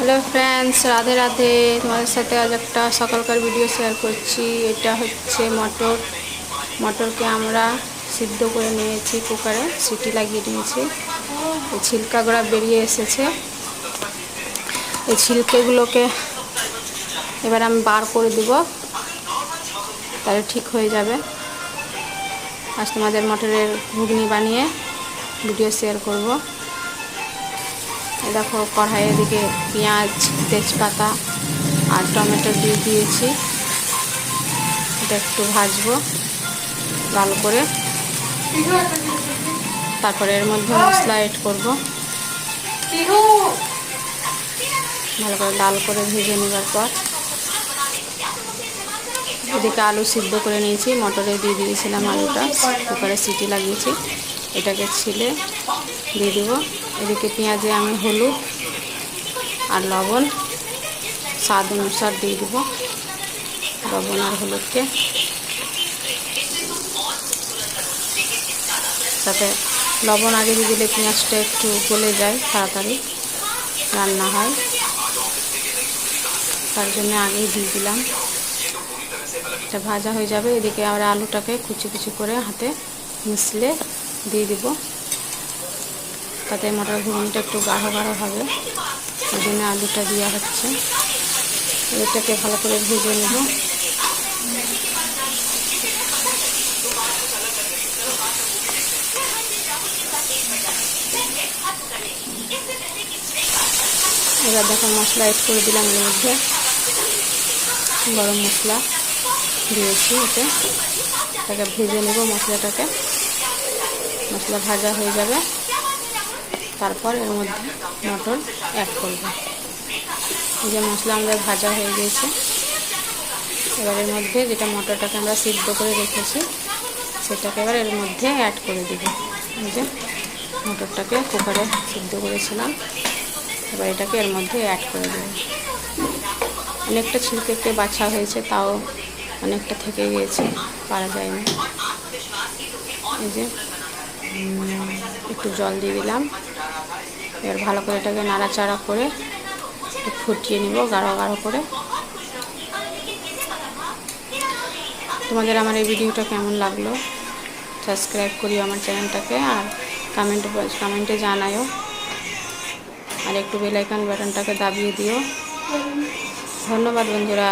Hello friends, Radhe Radhe. তোমাদের সাথে আজ একটা সকালকার ভিডিও শেয়ার করছি। এটা হচ্ছে মটরকে আমরা সিদ্ধ করে নিয়েছি, কুকারে সিটি লাগিয়ে নিয়েছি। এই ছিলকাগুলো বেরিয়ে এসেছে। এই ছিলকেগুলোকে এবার আমি বার করে দেব, তাহলে ঠিক হয়ে যাবে। আজ তোমাদের মটরের ঘুগনি বানিয়ে ভিডিও শেয়ার করব। দেখো, কড়াইয়ের দিকে পেঁয়াজ, তেজপাতা আর টমেটো দিয়ে দিয়েছি। এটা একটু ভাজবো ভালো করে, তারপরে এর মধ্যে মশলা এড করব। ভালো করে লাল করে ভেজে নেবার পর এদিকে আলু সিদ্ধ করে নিয়েছি, মটরে দিয়ে দিয়েছিলাম আলুটা, কুকারে সিটি লাগিয়েছি। এটাকে ছিলে দিয়ে দেব। এদিকে পেঁয়াজে আমি হলুদ আর লবণ স্বাদ অনুসার দিয়ে দেব। লবণ আর হলুদকে তাতে লবণ আগে দিয়ে দিলে পেঁয়াজটা একটু গলে যায়, তাড়াতাড়ি রান্না হয়, তার জন্য আগেই দিয়ে দিলাম। এটা ভাজা হয়ে যাবে। এদিকে আমরা আলুটাকে কুচি কুচি করে হাতে মিশলে দিয়ে দিব, তাতে মটর ঘুগনিটা একটু গাঢ় গাঢ় হবে, ওই জন্য আলুটা দেওয়া হচ্ছে। এটাকে ভালো করে ভেজে নেব। এবার দেখো মশলা এড করে দিলাম, এর মধ্যে গরম মশলা দিয়েছি। এটাকে ভেজে নেব। মশলা ভাজা হয়ে যাবে, তারপর এর মধ্যে মটর অ্যাড করব। এই যে মশলা আমাদের ভাজা হয়ে গিয়েছে। এবার এর মধ্যে যেটা মটরটাকে আমরা সিদ্ধ করে রেখেছি সেটাকে এবার এর মধ্যে অ্যাড করে দেব। এই যে মটরটাকে কুকারে সিদ্ধ করেছিলাম, এবার এটাকে এর মধ্যে অ্যাড করে দেব। অনেকটা ছিলকে বাছা হয়েছে, তাও অনেকটা থেকে গিয়েছে, পারা যায়নি। এই যে একটু জল দিয়ে দিলাম। এবার ভালো করে এটাকে নাড়াচাড়া করে ফুটিয়ে নিব গাঢ় গাঢ় করে। তোমাদের আমার এই ভিডিওটা কেমন লাগলো সাবস্ক্রাইব করিও আমার চ্যানেলটাকে, আর কমেন্টে জানাও, আর একটু বেল আইকন বাটনটাকে দাবিয়ে দিও। ধন্যবাদ বন্ধুরা।